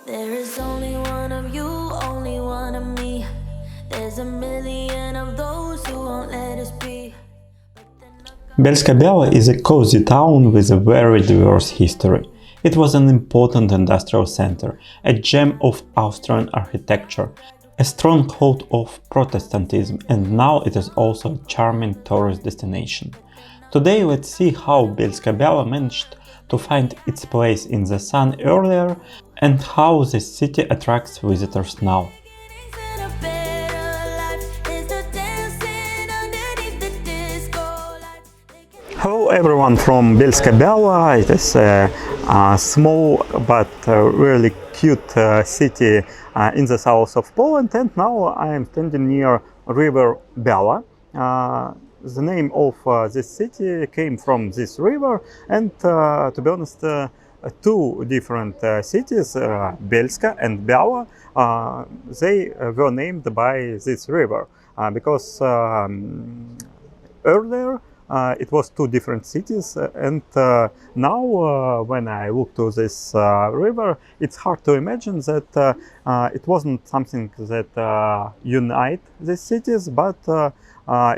There is only one of you, only one of me. There's a million of those who won't let us be. Bielsko-Biała is a cozy town with a very diverse history. It was an important industrial center, a gem of Austrian architecture, a stronghold of Protestantism, and now it is also a charming tourist destination. Today let's see how Bielsko-Biała managed to find its place in the sun earlier and how the city attracts visitors now. Hello everyone from Bielsko-Biała. It is a small but really cute city in the south of Poland, and now I am standing near river Biała. The name of this city came from this river, and to be honest, two different cities, Bielska and Biała, they were named by this river because earlier it was two different cities, and now when I look to this river, it's hard to imagine that it wasn't something that unite these cities, but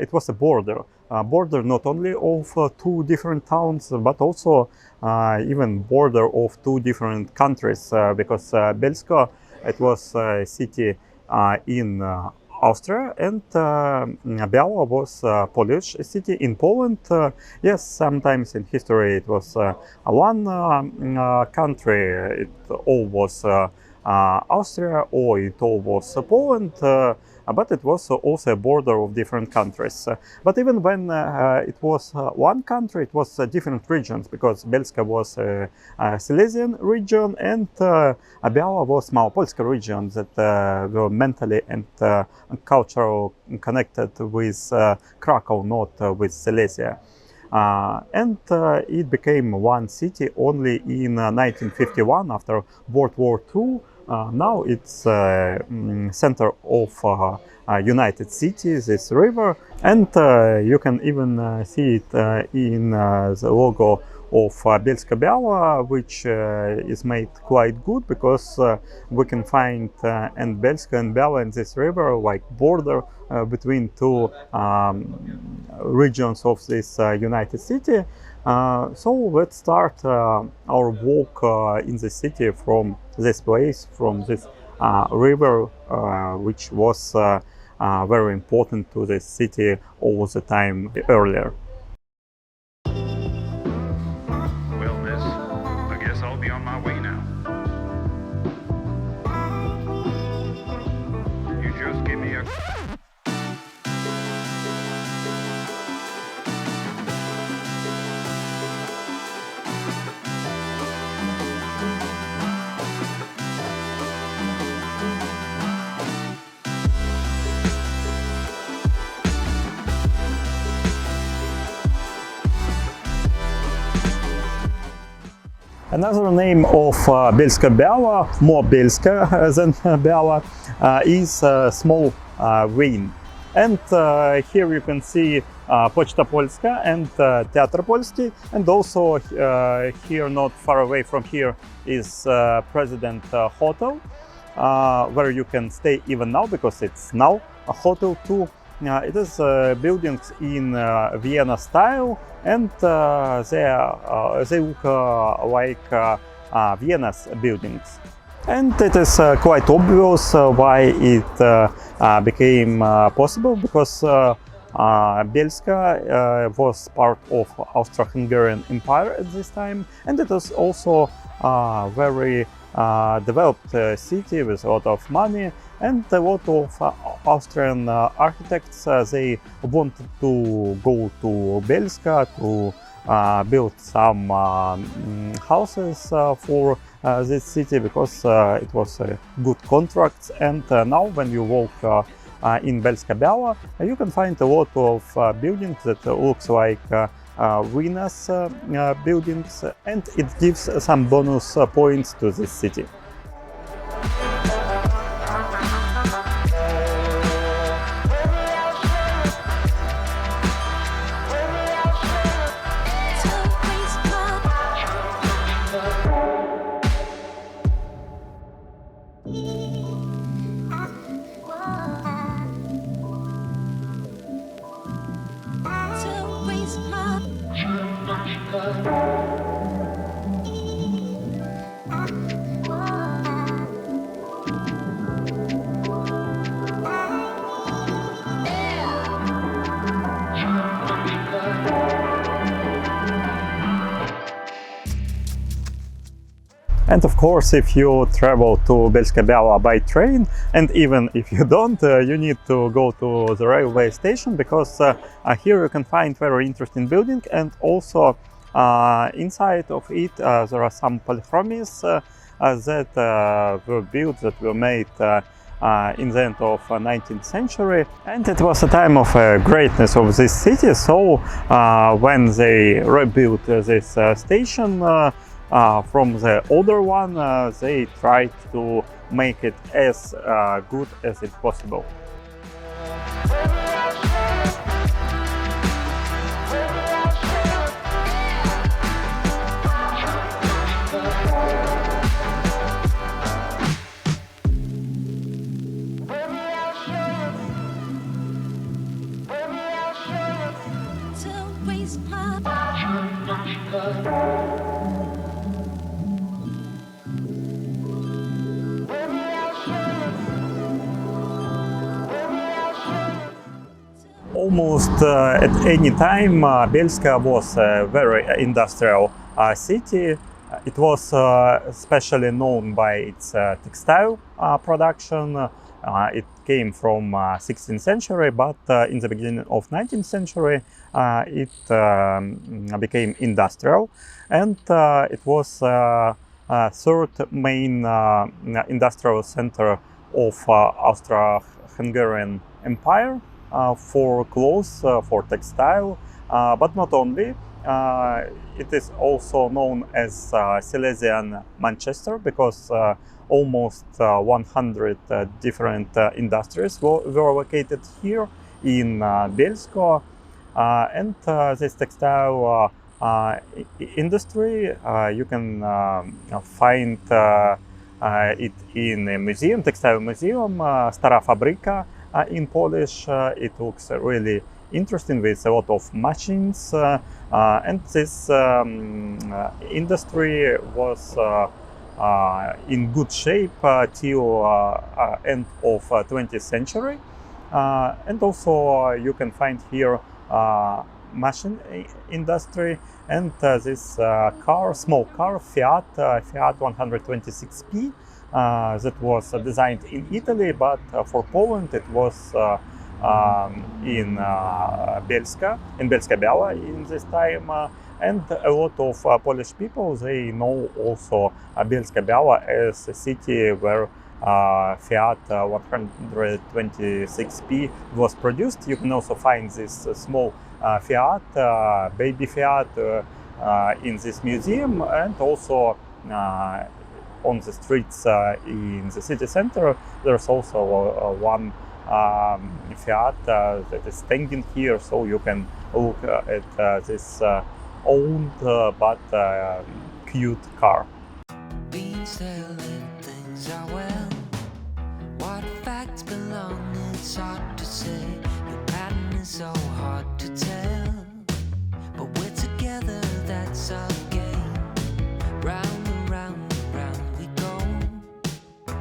it was a border not only of two different towns, but also even border of two different countries, because Bielsko, it was a city in Austria, and Biała was a Polish city in Poland. Yes, sometimes in history it was one country, it all was Austria, or it all was Poland, but it was also a border of different countries. But even when it was one country, it was different regions, because Bielska was a Silesian region, and Biała was Małopolska region that were mentally and culturally connected with Krakow, not with Silesia. And it became one city only in 1951 after World War II. Now it's center of United Cities, this river, and you can even see it in the logo of Bielsko-Biała, which is made quite good, because we can find and Bielsko and Biała in this river like border between two regions of this United City. So let's start our walk in the city from this place, from this river, which was very important to the city all the time earlier. Well, miss, I guess I'll be on my way now. You just give me a... Another name of Bielsko-Biała, more Bielska than Biała, is Small Vienna. And here you can see Poczta Polska and Teatr Polski, and also here, not far away from here, is President Hotel, where you can stay even now, because it's now a hotel too. It is buildings in Vienna style, and they look like Vienna's buildings. And it is quite obvious why it became possible, because Bielska was part of Austro-Hungarian Empire at this time, and it was also a very developed city with a lot of money, and a lot of Austrian architects, they wanted to go to Bielska to build some houses for this city, because it was a good contract. And now when you walk in Bielsko-Biała, you can find a lot of buildings that looks like Vienna's buildings, and it gives some bonus points to this city. And of course, if you travel to Bielsko-Biała by train, and even if you don't, you need to go to the railway station, because here you can find very interesting building, and also inside of it there are some polychromies that were built, that were made in the end of 19th century, and it was a time of greatness of this city. So when they rebuilt this station from the older one, they tried to make it as good as it's possible. Almost at any time, Bielska was a very industrial city. It was especially known by its textile production. It came from 16th century, but in the beginning of 19th century it became industrial, and it was third main industrial center of Austro-Hungarian Empire. For clothes, for textile, but not only. It is also known as Silesian Manchester, because almost 100 different industries were located here in Bielsko, and this textile industry, you can find it in a museum, textile museum, Stara Fabryka. In Polish, it looks really interesting, with a lot of machines, and this industry was in good shape till end of 20th century. And also you can find here machine industry, and this car, small car, Fiat 126P. That was designed in Italy, but for Poland it was in Bielsko-Biała in this time, and a lot of Polish people, they know also Bielsko-Biała as a city where Fiat 126P was produced. You can also find this small Fiat, baby Fiat, in this museum, and also on the streets in the city center. There's also one Fiat that is standing here, so you can look at this old but cute car. Being still if things are well, what facts belong, it's hard to say. Your pattern is so hard to tell, but we're together, that's our game. Round and round and round we go.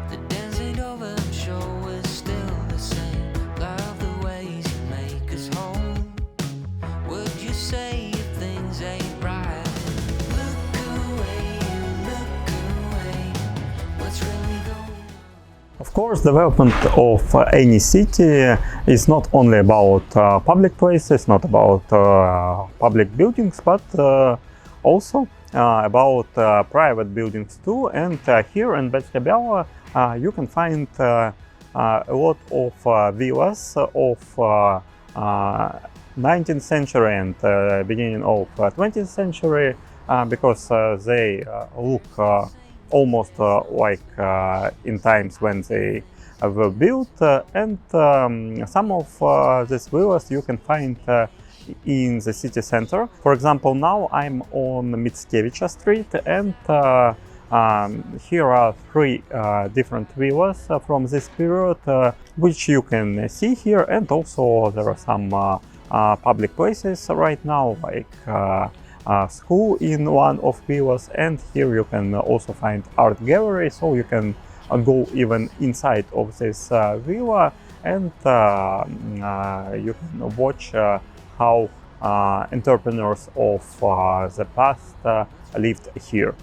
The dance ain't over, I'm sure we're still the same. Love the ways you make us whole. Would you say if things ain't right? Look away, what's really going on? Of course, development of any city is not only about public places, not about public buildings, but also about private buildings too. And here in Bielsko-Biała you can find a lot of villas of 19th century and beginning of 20th century, because they look almost like in times when they were built, and some of these villas you can find in the city center. For example, now I'm on Mitsuko Street, and Here are three different villas from this period, which you can see here, and also there are some public places right now, like school in one of villas, and here you can also find art gallery, so you can go even inside of this villa, and you can watch how entrepreneurs of the past lived here.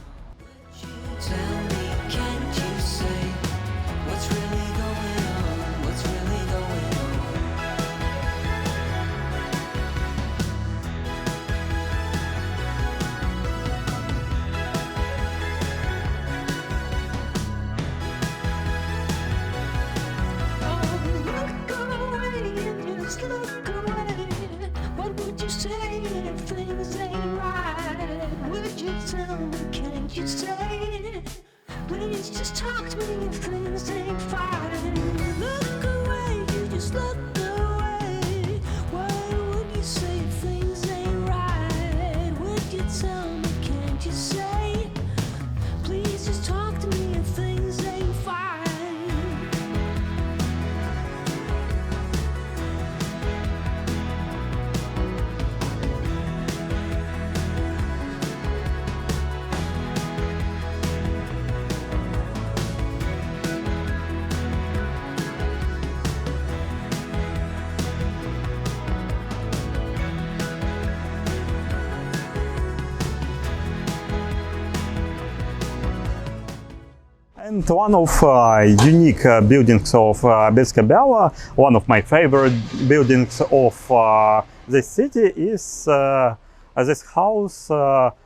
Tell me, can't you say what's really going on? What's really going on? Oh, look away and just look away. What would you say if things ain't right? Would you tell me, can't you say? Please just talk to me if things ain't fine. Look away, you just look away. What would you say if things ain't right? Would you tell me, can't you say? Please just talk to me if things ain't fine. And one of unique buildings of Bielsko-Biała, one of my favorite buildings of this city is this house.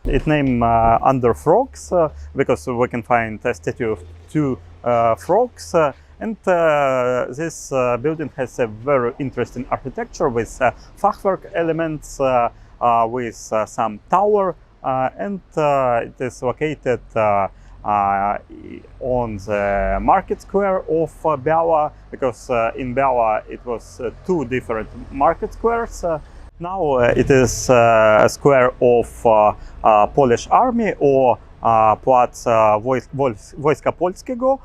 It's named Under Frogs because we can find a statue of two frogs. And this building has a very interesting architecture with fachwerk elements, with some tower, and it is located on the market square of Biała, because in Biała it was two different market squares. Now it is a square of Polish army, or Plac Wojska Polskiego,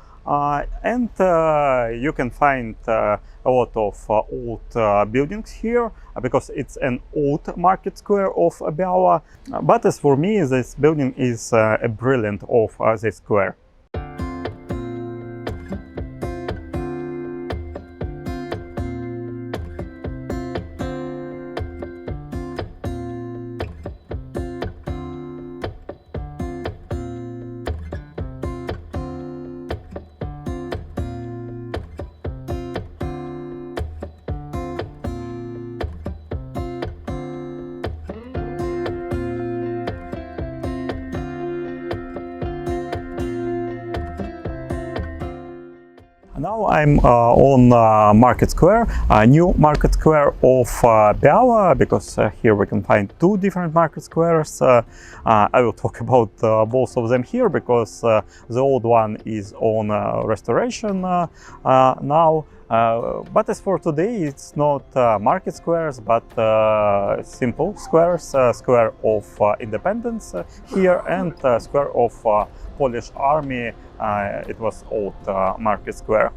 and you can find a lot of old buildings here, because it's an old market square of Biała. But as for me, this building is a brilliant of this square. Now I'm on Market Square, a new Market Square of Biała, because here we can find two different market squares. I will talk about both of them here, because the old one is on restoration now. But as for today, it's not market squares, but simple squares, square of independence here, and square of Polish army. It was old market square.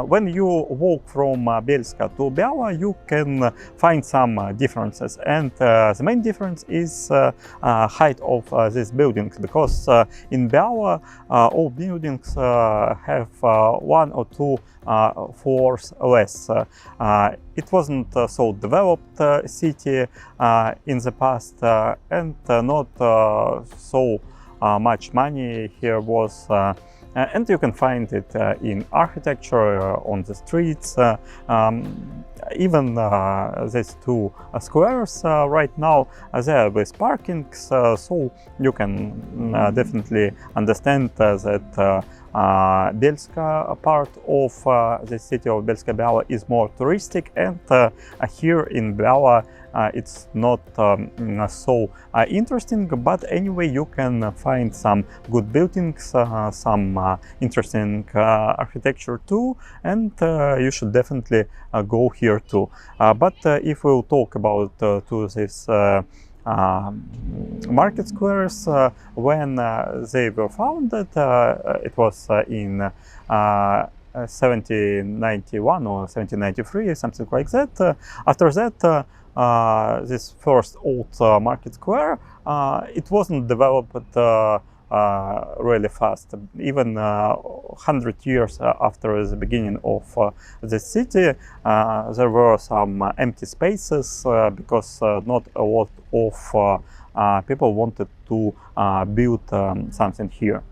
When you walk from Bielska to Biała, you can find some differences, and the main difference is height of these buildings, because in Biała all buildings have one or two floors less. It wasn't so developed city in the past, and not so much money here was, and you can find it in architecture, on the streets, even these two squares right now they are with parkings, so you can definitely understand that Bielska part of the city of Bielsko-Biała is more touristic, and here in Biała it's not so interesting, but anyway you can find some good buildings, some interesting architecture too, and you should definitely go here too. But if we'll talk about to this market squares. When they were founded, it was in 1791 or 1793, something like that. After that, this first old market square, it wasn't developed really fast. Even 100 years after the beginning of the city, there were some empty spaces because not a lot of people wanted to build something here.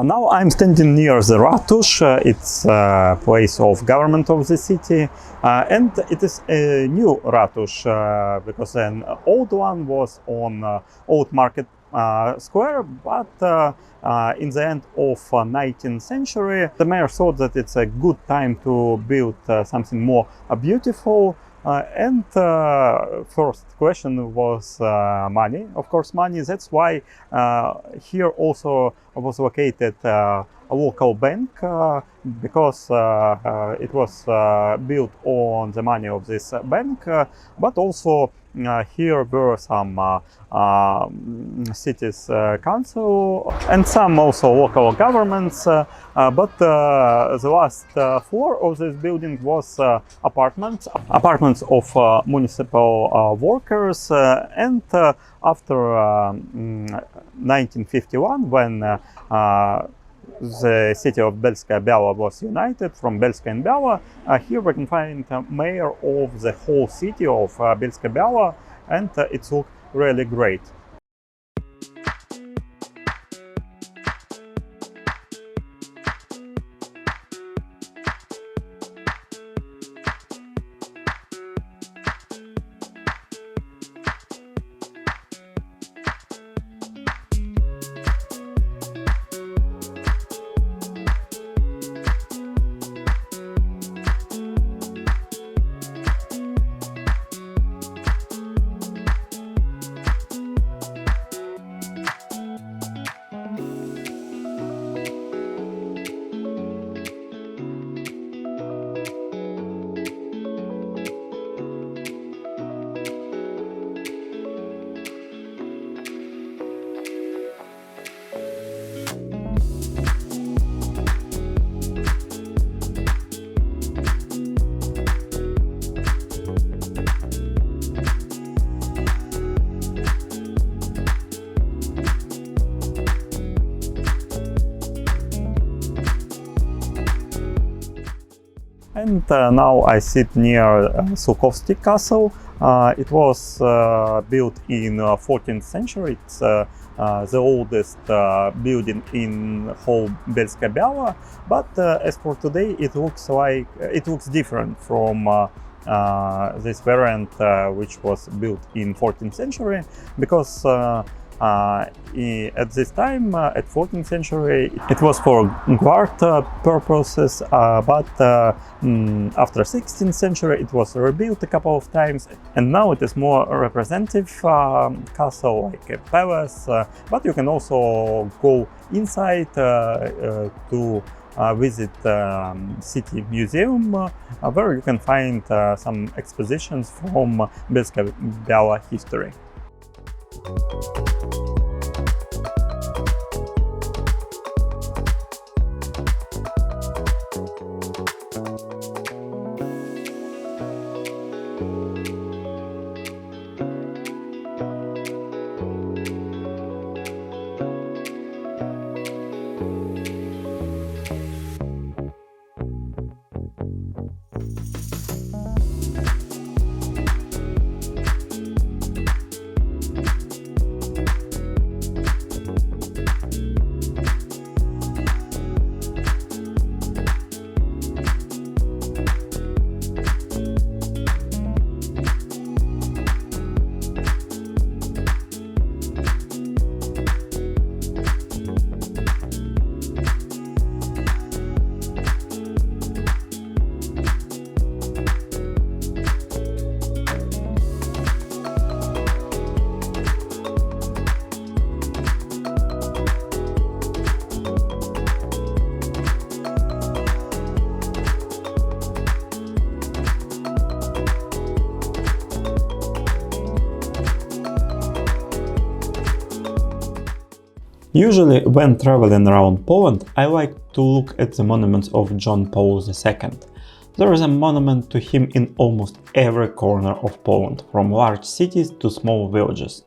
Now I'm standing near the Ratusz. It's a place of government of the city, and it is a new Ratusz because an old one was on Old Market Square, but in the end of 19th century, the mayor thought that it's a good time to build something more beautiful. And first question was money, of course money. That's why here also was located a local bank, because it was built on the money of this bank, but also here were some cities council and some also local governments, but the last floor of this building was apartments of municipal workers, and after 1951, when the city of Bielsko-Biała was united from Bielsko and Biała, here we can find mayor of the whole city of Bielsko-Biała, and it looked really great. And now I sit near Surcostic Castle. It was built in 14th century. It's the oldest building in whole Bielsko-Biała. But as for today, it looks different from this variant which was built in 14th century, because at this time, at 14th century, it was for guard purposes, but after 16th century it was rebuilt a couple of times, and now it is more representative castle, like a palace, but you can also go inside to visit city museum, where you can find some expositions from Bielsko-Biała history. Usually, when traveling around Poland, I like to look at the monuments of John Paul II. There is a monument to him in almost every corner of Poland, from large cities to small villages.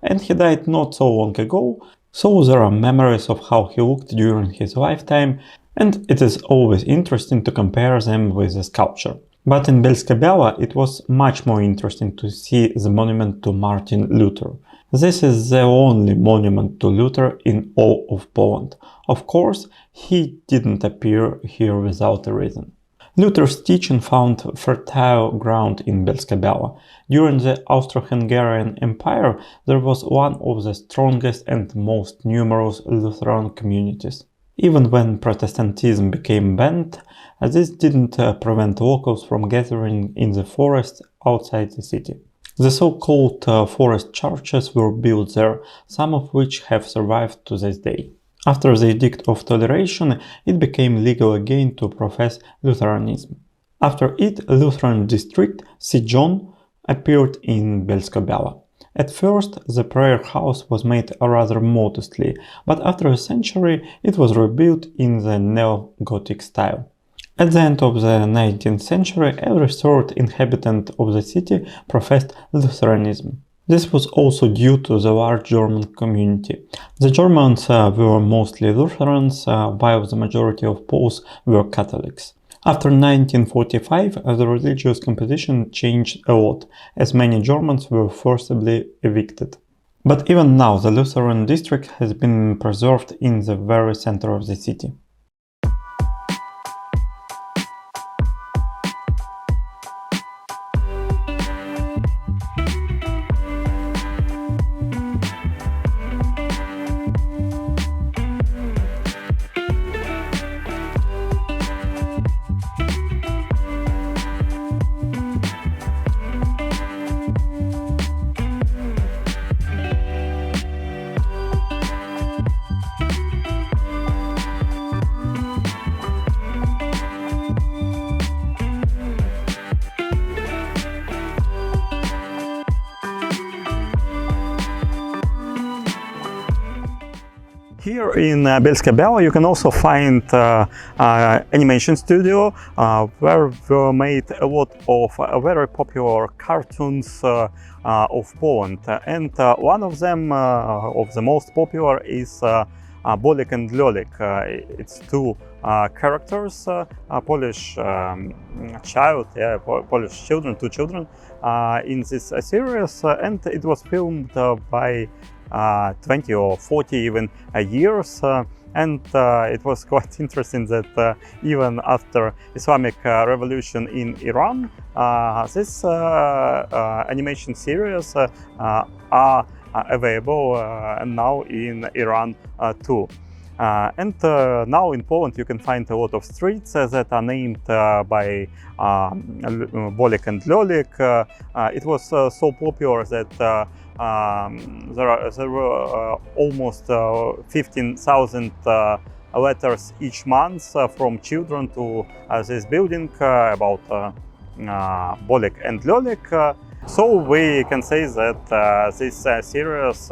And he died not so long ago, so there are memories of how he looked during his lifetime, and it is always interesting to compare them with the sculpture. But in Bielsko-Biała it was much more interesting to see the monument to Martin Luther. This is the only monument to Luther in all of Poland. Of course, he didn't appear here without a reason. Luther's teaching found fertile ground in Bielsko-Biała. During the Austro-Hungarian Empire, there was one of the strongest and most numerous Lutheran communities. Even when Protestantism became banned, this didn't prevent locals from gathering in the forest outside the city. The so-called forest churches were built there, some of which have survived to this day. After the Edict of Toleration, it became legal again to profess Lutheranism. After it, a Lutheran district, St. John, appeared in Bielsko-Biała. At first, the prayer house was made rather modestly, but after a century it was rebuilt in the neo-Gothic style. At the end of the 19th century, every third inhabitant of the city professed Lutheranism. This was also due to the large German community. The Germans were mostly Lutherans, while the majority of Poles were Catholics. After 1945, the religious composition changed a lot, as many Germans were forcibly evicted. But even now, the Lutheran district has been preserved in the very center of the city. Here in Bielsko-Biała you can also find animation studio where were made a lot of very popular cartoons of Poland, and one of them, of the most popular, is Bolek and Lolik. It's two characters, Polish child, Polish children, two children in this series, and it was filmed by 20 or 40 even years, and it was quite interesting that even after Islamic revolution in Iran, this animation series are available now in Iran too. And now in Poland you can find a lot of streets that are named by Bolek and Lolik. It was so popular that there were almost 15,000 letters each month from children to this building about Bolek and Lolik. So we can say that this series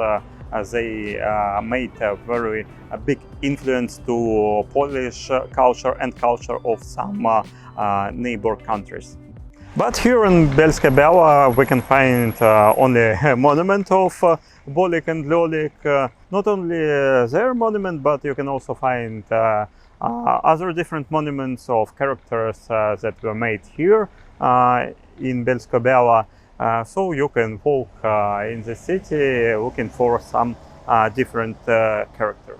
they made a very big influence to Polish culture and culture of some neighbor countries. But here in Bielsko-Biała we can find only a monument of Bolek and Lolik. Not only their monument, but you can also find other different monuments of characters that were made here in Bielsko-Biała. So you can walk in the city looking for some different characters.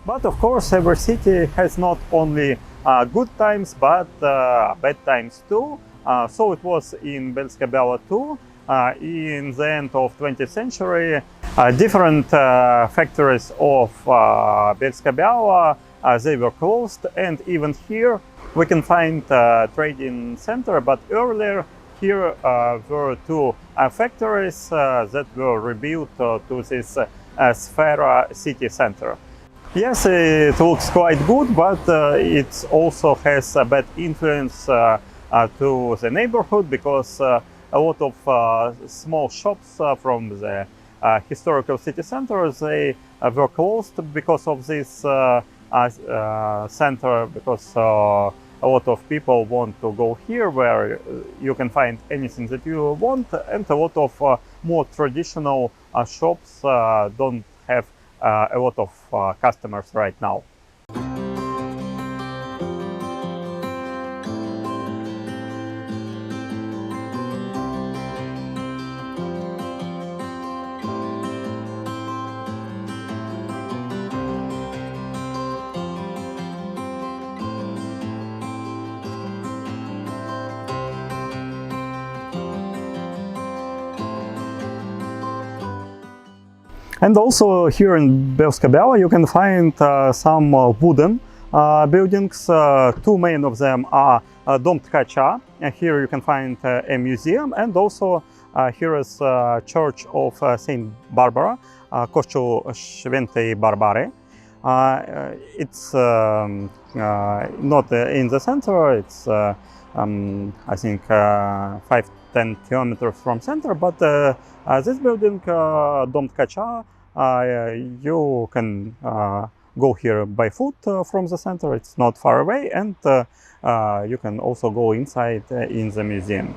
But of course, every city has not only good times, but bad times too. So it was in Bielsko-Biała too. In the end of 20th century, different factories of Bielsko-Biała, they were closed, and even here we can find a trading center, but earlier here were two factories that were rebuilt to this Sfera city center. Yes, it looks quite good, but it also has a bad influence to the neighborhood, because a lot of small shops from the historical city center, they were closed because of this center, because a lot of people want to go here where you can find anything that you want, and a lot of more traditional shops don't have a lot of customers right now. And also here in Bielsko-Biała you can find some wooden buildings. Two main of them are Dom Tkacza, and here you can find a museum, and also here is Church of Saint Barbara, Kościół Świętej Barbary. It's not in the center, it's I think 5-10 kilometers from center, but this building, Dom Tkacza, you can go here by foot from the center, it's not far away, and you can also go inside in the museum.